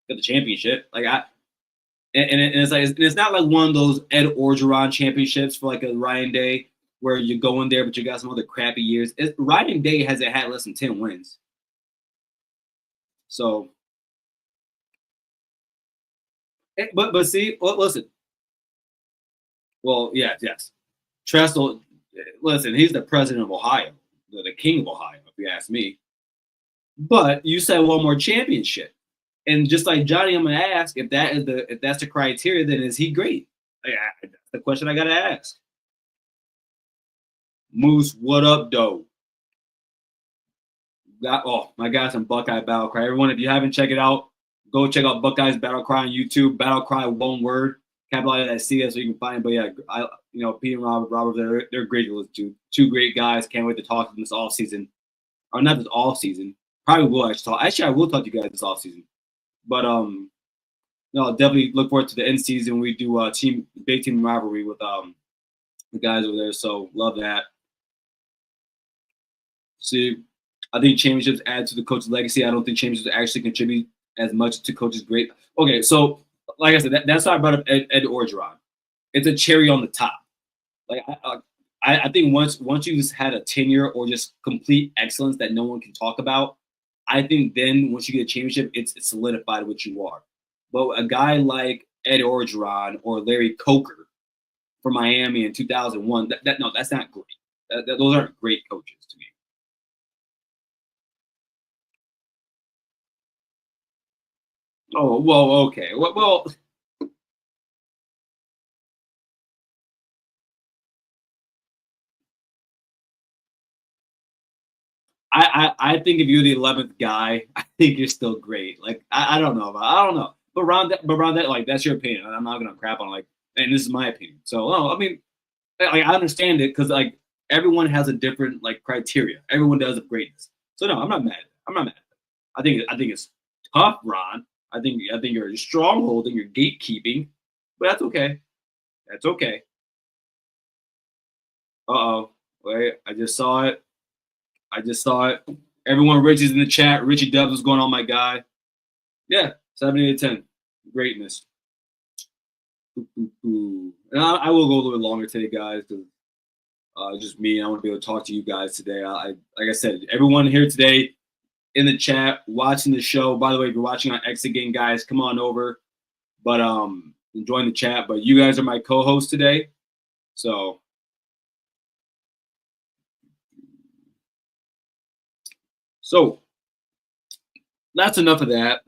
got the championship. And it's not like one of those Ed Orgeron championships for like a Ryan Day where you go in there but you got some other crappy years. Ryan Day hasn't had less than 10 wins. So, but see, listen. Well, yes. Tressel, listen, he's the president of Ohio, the king of Ohio, if you ask me. But you said one more championship, and just like Johnny, I'm gonna ask if that's the criteria, then is he great? That's the question I gotta ask. Moose, what up, though? My guys on Buckeye Battle Cry. Everyone, if you haven't checked it out, go check out Buckeyes Battle Cry on YouTube. Battle Cry, one word, capital I see so you can find it. But yeah, Pete and Robert, they're great to listen to. Two great guys. Can't wait to talk to them this off season, or not this off season. Probably will actually talk. Actually, I will talk to you guys this off season. But no, definitely look forward to the end season. We do big team rivalry with the guys over there. So love that. See, I think championships add to the coach's legacy. I don't think championships actually contribute as much to coach's great. Okay, so like I said, that's why I brought up Ed Orgeron. It's a cherry on the top. Like I think once you just had a tenure or just complete excellence that no one can talk about, I think then once you get a championship, it's solidified what you are. But a guy like Ed Orgeron or Larry Coker for Miami in 2001, that's not great. Those aren't great coaches to me. Oh, well, okay. Well, I think if you're the 11th guy, I think you're still great. Like I don't know, I don't know. But around that, like that's your opinion. I'm not gonna crap on like, and this is my opinion. So, I mean, like I understand it because like everyone has a different like criteria. Everyone does of greatness. So no, I'm not mad. I'm not mad. I think it's tough, Ron. I think you're strongholding, you're gatekeeping, but that's okay. That's okay. Uh-oh. Wait, I just saw it. I just saw it. Everyone, Richie's in the chat. Richie Dubs, what's going on, my guy? Yeah, 70 to 10. Greatness. And I will go a little bit longer today, guys, because just me. I want to be able to talk to you guys today. Like I said, everyone here today in the chat, watching the show. By the way, if you're watching on X again, guys, come on over. But enjoying the chat. But you guys are my co-hosts today. So that's enough of that.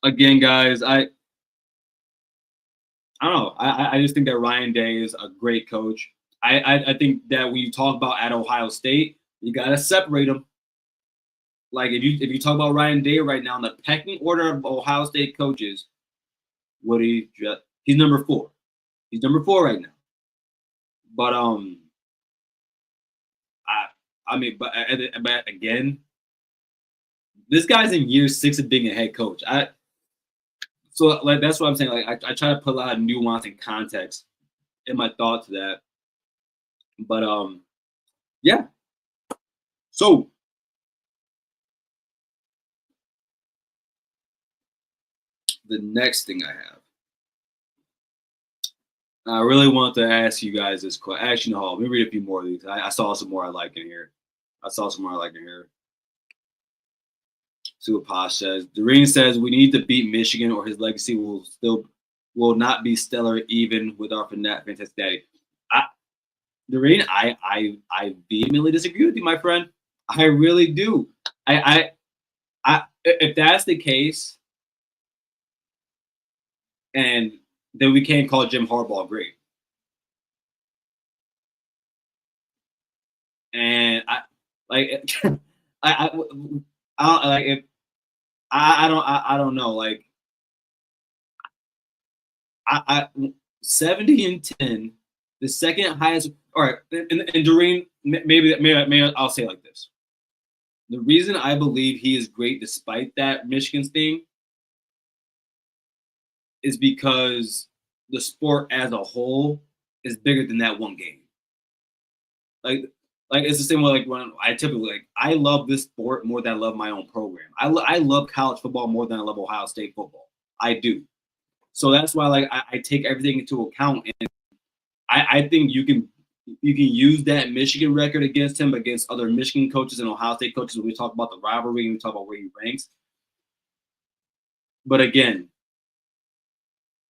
Again, guys, I don't know. I just think that Ryan Day is a great coach. I think that when you talk about at Ohio State, you gotta separate them. Like if you talk about Ryan Day right now in the pecking order of Ohio State coaches, he's number 4. He's number 4 right now. But I mean, but again, this guy's in year 6 of being a head coach. So like that's what I'm saying. Like I try to put a lot of nuance and context in my thought to that. But yeah. So the next thing I have, I really want to ask you guys this question. Actually, no, let me read a few more of these. I saw some more I like in here. See what Posh says. Doreen says we need to beat Michigan, or his legacy will not be stellar, even with our fantastic daddy. Doreen, I vehemently disagree with you, my friend. I really do. I if that's the case, and then we can't call Jim Harbaugh great. And I like I like if I don't know, like I 70 and 10, the second highest. All right, and Doreen, maybe I'll say it like this. The reason I believe he is great despite that Michigan thing is because the sport as a whole is bigger than that one game. Like it's the same way like when I typically like I love this sport more than I love my own program. I love college football more than I love Ohio State football. I do. So that's why like I take everything into account, and I think you can use that Michigan record against him, against other Michigan coaches and Ohio State coaches when we talk about the rivalry and we talk about where he ranks. But again,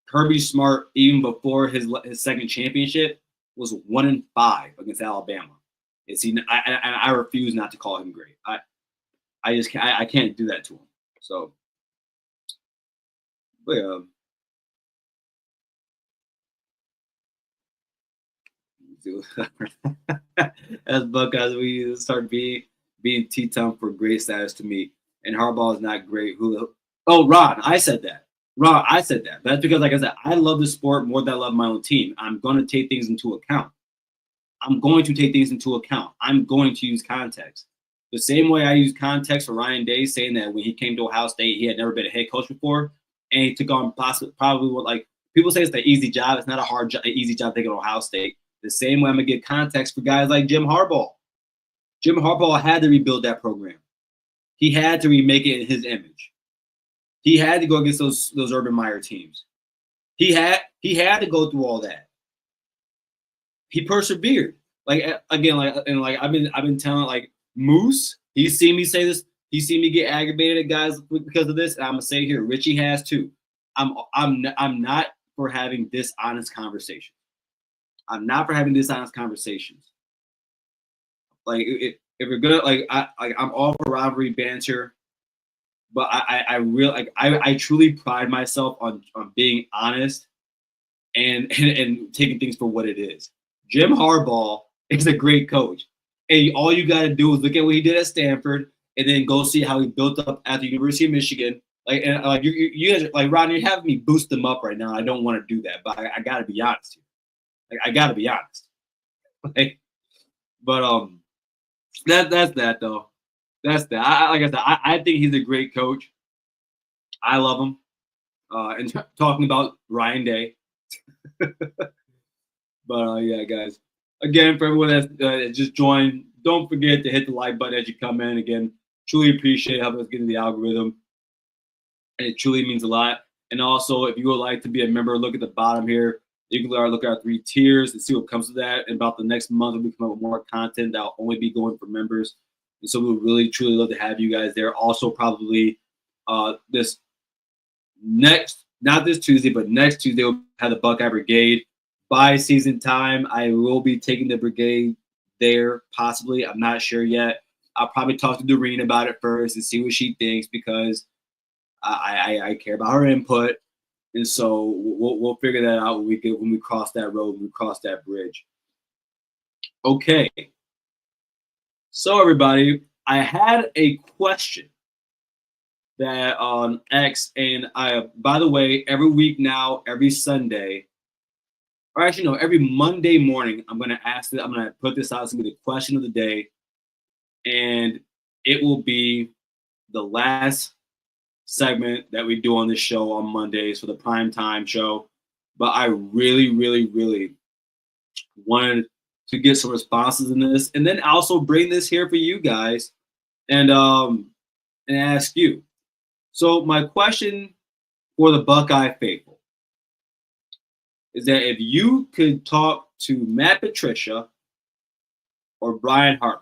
Kirby Smart, even before his second championship, was 1-5 against Alabama. I refuse not to call him great. I can't do that to him. So, but yeah. As Buckeyes, we start being T-Town for great status to me. And Harbaugh is not great. Oh, Ron, I said that. That's because, like I said, I love the sport more than I love my own team. I'm going to take things into account. I'm going to use context. The same way I use context for Ryan Day saying that when he came to Ohio State, he had never been a head coach before, and he took on probably what like people say it's the easy job. It's not a hard job, easy job taking Ohio State. The same way I'm gonna get context for guys like Jim Harbaugh. Jim Harbaugh had to rebuild that program. He had to remake it in his image. He had to go against those Urban Meyer teams. He had to go through all that. He persevered. Like again, like I've been telling like Moose. He's seen me say this. He's seen me get aggravated at guys because of this. And I'm gonna say here, Richie has too. I'm not for having dishonest conversations. I'm not for having dishonest conversations. Like if you're gonna I'm all for rivalry banter, but I truly pride myself on being honest and taking things for what it is. Jim Harbaugh is a great coach, And all you got to do is look at what he did at Stanford, and then go see how he built up at the University of Michigan. Like, and like you guys, like Rodney, you're having me boost him up right now. I don't want to do that, but I got to be honest here. Like, I got to be honest. Like, but that's that though. That's that. Like I said, I think he's a great coach. I love him. And talking about Ryan Day. But yeah, guys. Again, for everyone that just joined, don't forget to hit the like button as you come in. Again, truly appreciate helping us get into the algorithm. And it truly means a lot. And also, if you would like to be a member, look at the bottom here. You can look at our 3 tiers and see what comes with that. And about the next month, we'll come up with more content that will only be going for members. And so we would really, truly love to have you guys there. Also, probably this next, not this Tuesday, but next Tuesday, we'll have the Buckeye Brigade. By season time, I will be taking the brigade there, possibly. I'm not sure yet. I'll probably talk to Doreen about it first and see what she thinks, because I care about her input. And so we'll figure that out when we cross that road, when we cross that bridge. Okay. So everybody, I had a question that on X, and by the way, every week now, every Sunday, or actually no, every Monday morning, I'm gonna put this out. It's gonna be the question of the day, and it will be the last segment that we do on this show on Mondays for the Primetime show. But I really, really, really wanted to get some responses in this, and then also bring this here for you guys, and ask you. So my question for the Buckeye faithful is that if you could talk to Matt Patricia or Brian Hartline,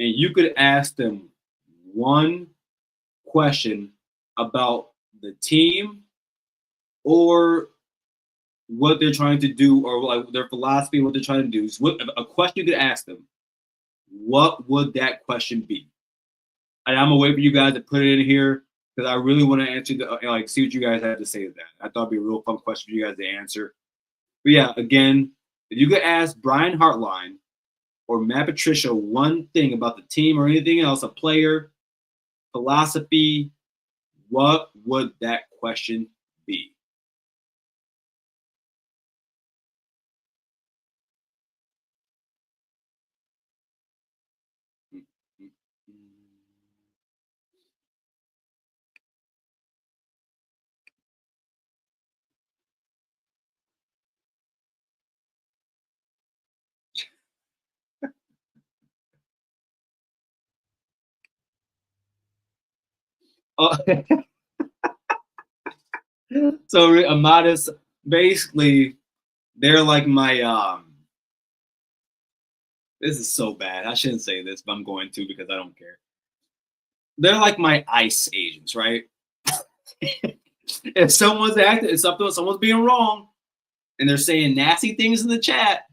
and you could ask them one question about the team or what they're trying to do, or like their philosophy, what they're trying to do, so a question you could ask them, what would that question be? And I'm gonna wait for you guys to put it in here, because I really want to answer see what you guys have to say to that. I thought it'd be a real fun question for you guys to answer. But yeah, again, if you could ask Brian Hartline or Matt Patricia one thing about the team or anything else, a player, philosophy, what would that question be? So Amadeus, basically, they're like my this is so bad. I shouldn't say this, but I'm going to because I don't care. They're like my ICE agents, right? If someone's acting, if someone's being wrong, and they're saying nasty things in the chat,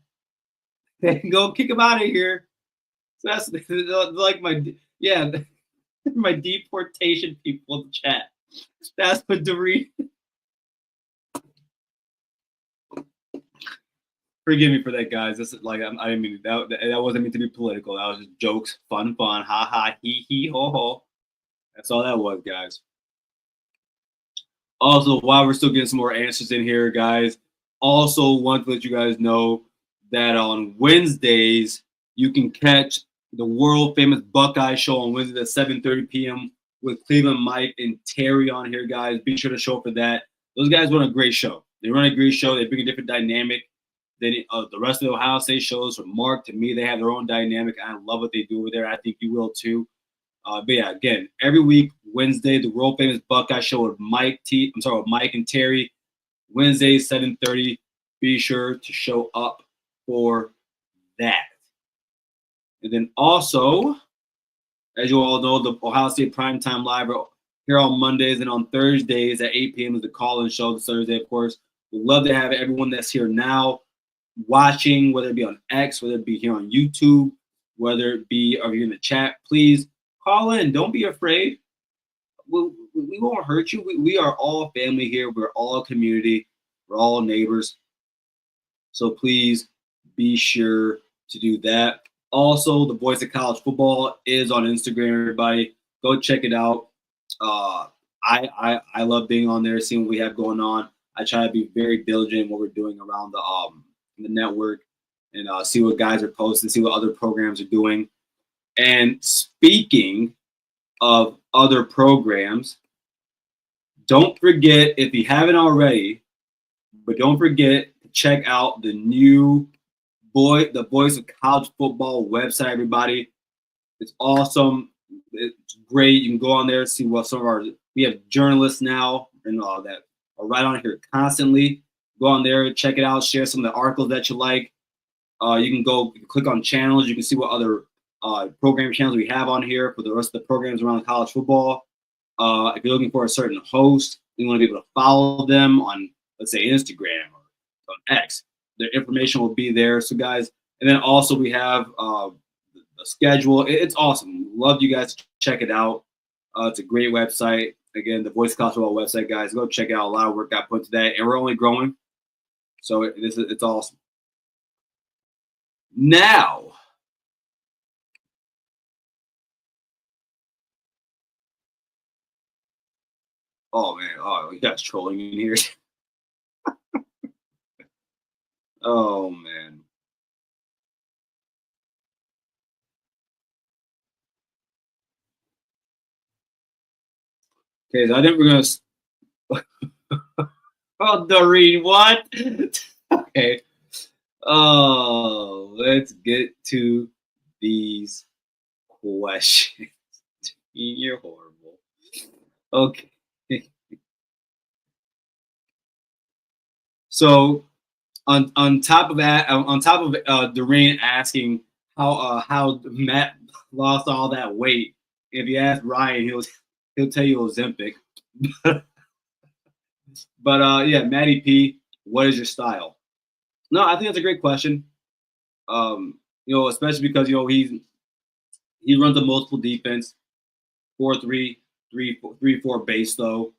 they can go kick them out of here. So that's like my deportation people in the chat. That's what Doreen. Forgive me for that, guys. This is like I didn't mean that wasn't meant to be political. That was just jokes, fun, ha ha, hee ho ho. That's all that was, guys. Also, while we're still getting some more answers in here, guys, also want to let you guys know that on Wednesdays you can catch the world famous Buckeye show on Wednesdays at 7:30 p.m. with Cleveland Mike and Terry on here, guys. Be sure to show up for that. Those guys run a great show. They run a great show. They bring a different dynamic than the rest of the Ohio State shows. From Mark to me, they have their own dynamic. I love what they do over there. I think you will too. But yeah, again, every week, Wednesday, the world famous Buckeye show with Mike and Terry. Wednesday, 7:30. Be sure to show up for that. And then also, as you all know, the Ohio State Primetime Live are here on Mondays, and on Thursdays at 8 p.m. is the call-in show. This Thursday, of course. We'd love to have everyone that's here now watching, whether it be on X, whether it be here on YouTube, whether it be or you're in the chat. Please call in. Don't be afraid. We won't hurt you. We are all family here. We're all a community. We're all neighbors. So please be sure to do that. Also, the Voice of College Football is on Instagram. Everybody, go check it out. I love being on there, seeing what we have going on. I try to be very diligent in what we're doing around the network, and see what guys are posting, see what other programs are doing. And speaking of other programs, don't forget, if you haven't already, but don't forget to check out the new the Voice of College Football website, everybody. It's awesome. It's great. You can go on there, see what some of we have journalists now and all that are right on here constantly. Go on there, check it out, share some of the articles that you like. You can go click on channels. You can see what other program channels we have on here for the rest of the programs around college football. If you're looking for a certain host, you want to be able to follow them on, let's say, Instagram or on X. Their information will be there. So, guys, and then also we have the schedule. It's awesome. Love you guys to check it out. It's a great website. Again, the Voice of College Football website, guys. Go check it out. A lot of work got put to that, and we're only growing. So it's awesome. Now, oh man, you guys trolling in here. Oh man. Okay, so I think we're gonna. Oh, Doreen, what? Okay. Oh, let's get to these questions. You're horrible. Okay. So on top of that, Doreen asking how Matt lost all that weight. If you ask Ryan, he'll tell you Ozempic. But yeah, Matty P, what is your style? No, I think that's a great question. Especially because he runs a multiple defense, 4-3, 3-4 base though.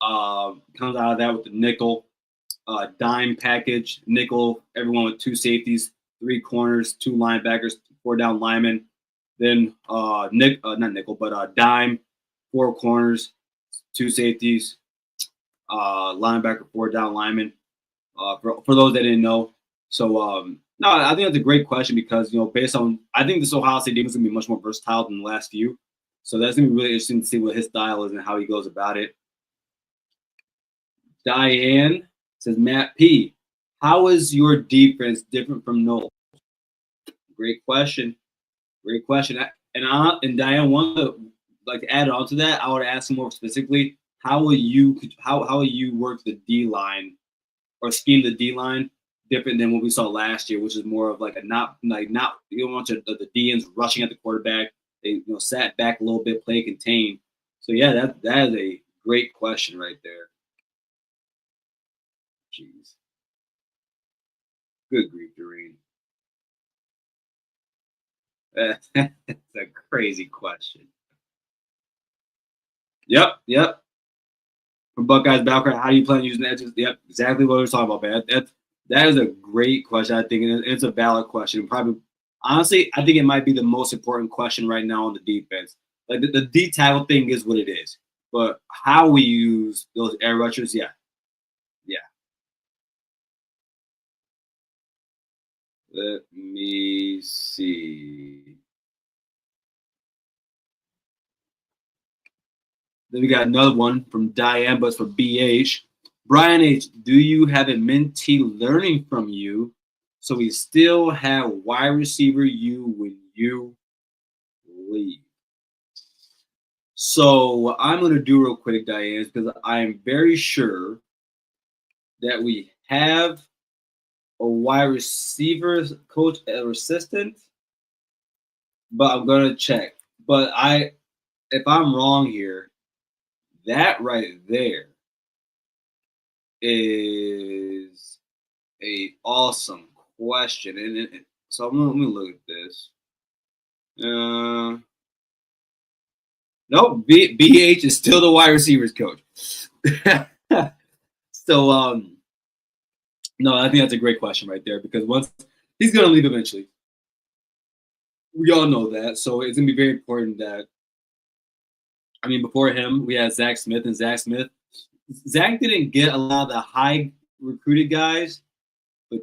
Comes out of that with the nickel, dime package, nickel, everyone with 2 safeties, 3 corners, 2 linebackers, 4 down linemen. Then not nickel, but dime, 4 corners, 2 safeties, linebacker, 4 down linemen. For those that didn't know. So no, I think that's a great question because based on, I think this Ohio State defense is gonna be much more versatile than the last few. So that's gonna be really interesting to see what his style is and how he goes about it. Diane says, Matt P, how is your defense different from Noel? Great question. Great question. And Diane, like to add on to that, I would ask him more specifically, how will you work the D line or scheme the D line different than what we saw last year, which is more of like not you don't want the DNs rushing at the quarterback. They sat back a little bit, play contained. So yeah, that is a great question right there. Jeez. Good grief, Doreen. That's a crazy question. Yep. From Buckeyes background, how do you plan on using edges? Yep, exactly what we were talking about, man. That is a great question, I think, and it's a valid question. Probably, honestly, I think it might be the most important question right now on the defense. Like the D tackle thing is what it is, but how we use those air rushers, yeah. Let me see. Then we got another one from Diane, but it's for BH. Brian H., do you have a mentee learning from you so we still have wide receiver you when you leave? So what I'm going to do real quick, Diane, is because I'm very sure that we have a wide receiver coach or assistant, but I'm going to check. But if I'm wrong here, that right there is a awesome question, and so let me look at this. Nope, BH is still the wide receivers coach. So no, I think that's a great question right there because once he's going to leave eventually. We all know that. So it's gonna be very important that, I mean, before him, we had Zach Smith, and Zach didn't get a lot of the high recruited guys, but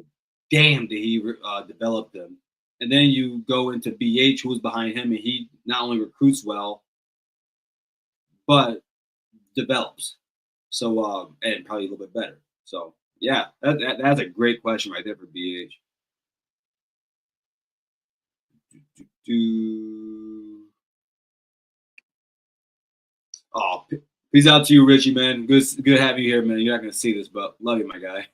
damn, did he develop them. And then you go into BH, who was behind him, and he not only recruits well, but develops. So, and probably a little bit better. So, yeah, that's a great question right there for BH. Oh, peace out to you, Richie, man. Good having you here, man. You're not gonna see this, but love you, my guy.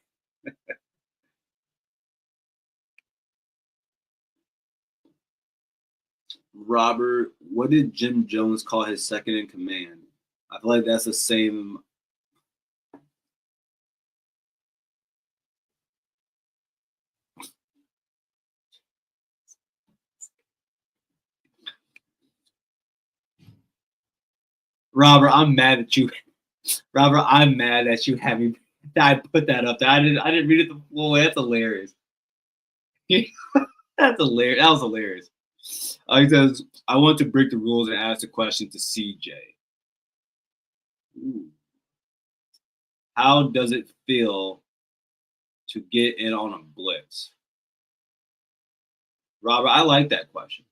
Robert, what did Jim Jones call his second in command? I feel like that's the same. Robert, I'm mad at you. Robert, I'm mad at you having I put that up there. I didn't read it the full way. That's hilarious. That's hilarious. That was hilarious. He says, I want to break the rules and ask a question to CJ. Ooh. How does it feel to get in on a blitz? Robert, I like that question.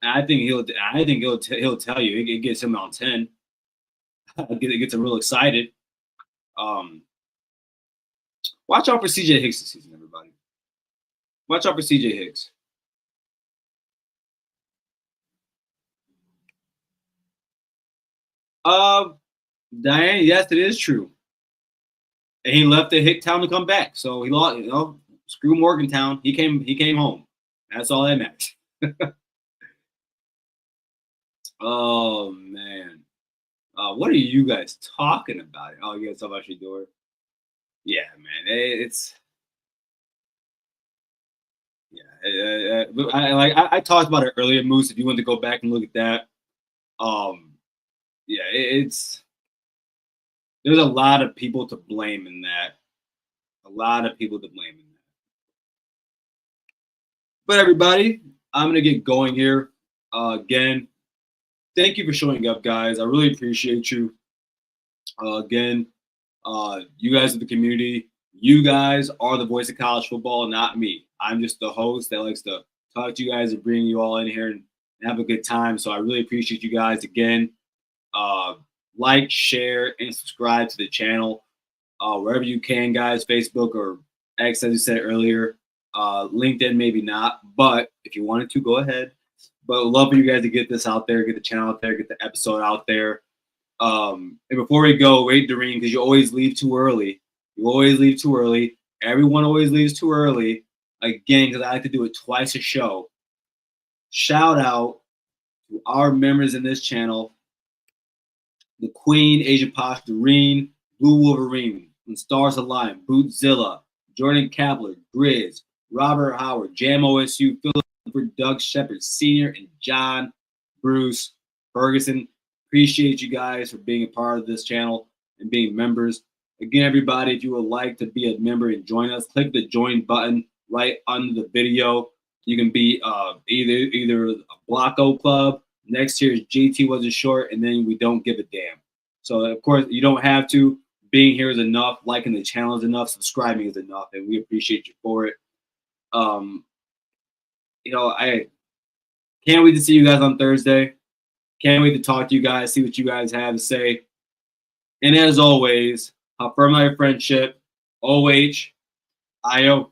And I think he'll tell you it gets him on 10. It gets him real excited. Watch out for CJ Hicks this season, everybody. Watch out for CJ Hicks. Diane, yes, it is true. And he left the Hicktown to come back. So he lost, screw Morgantown. He came home. That's all that matters. Oh man. What are you guys talking about? Oh, you guys talking about Shador? Yeah, man. I talked about it earlier, Moose. If you want to go back and look at that, yeah, there's a lot of people to blame in that. A lot of people to blame in that. But everybody, I'm gonna get going here. Again, thank you for showing up, guys. I really appreciate you. Again, you guys are the community. You guys are the voice of college football, not me. I'm just the host that likes to talk to you guys and bring you all in here and have a good time. So I really appreciate you guys again. Like, share, and subscribe to the channel wherever you can, guys. Facebook or X, as you said earlier. LinkedIn, maybe not. But if you wanted to, go ahead. But I'd love for you guys to get this out there, get the channel out there, get the episode out there. And before we go, wait, Doreen, because you always leave too early. You always leave too early. Everyone always leaves too early. Again, because I like to do it twice a show. Shout out to our members in this channel. The Queen, Asia Posh, Doreen, Blue Wolverine, When Stars Align, Bootzilla, Jordan Kapler, Grizz, Robert Howard, Jam OSU, Philip, Doug Shepard Sr., and John Bruce Ferguson. Appreciate you guys for being a part of this channel and being members. Again, everybody, if you would like to be a member and join us, click the join button right under the video. You can be either a Blocko Club. Next year's JT wasn't short, and then we don't give a damn. So, of course, you don't have to. Being here is enough. Liking the channel is enough. Subscribing is enough, and we appreciate you for it. I can't wait to see you guys on Thursday. Can't wait to talk to you guys, see what you guys have to say. And as always, affirm my friendship. OH, IO.